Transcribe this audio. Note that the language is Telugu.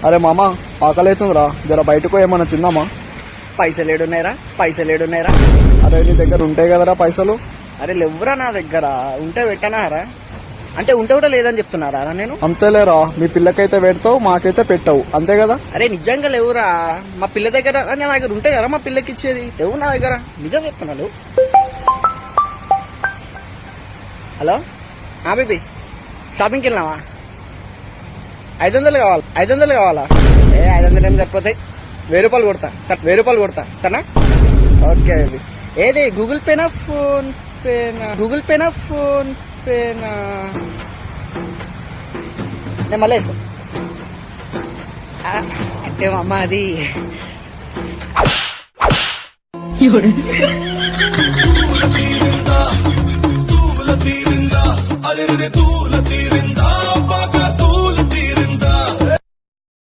అరే మామ, ఆకలి అవుతుందిరా, జర బయటకు ఏమన్నా తిందామా? పైసలేడున్నాయిరా? అరే నీ దగ్గర ఉంటాయి కదరా పైసలు? అరే లేవురా నా దగ్గర, ఉంటే పెట్టనారా? అంటే ఉంటే కూడా లేదని చెప్తున్నారా నేను? అంతేలేరా, మీ పిల్లకైతే పెడతావు, మాకైతే పెట్టవు, అంతే కదా? అరే నిజంగా లేవురా, మా పిల్ల దగ్గర నా దగ్గర ఉంటాయి కదా మా పిల్లకి ఇచ్చేది, లేవు నా దగ్గర, నిజం చెప్తున్నా లేవు. హలో బేబీ, షాపింగ్కి వెళ్ళినావా? 500 కావాలా? 500 ఏం సరిపోతాయి, 1000 రూపాయలు కొడతా సరేనా? Okay baby. ఏది గూగుల్ పేనా ఫోన్ పేనా? నేను మళ్ళీ అంటే మా అమ్మ అది తూల తీరిందా అలె తూల తీరిందా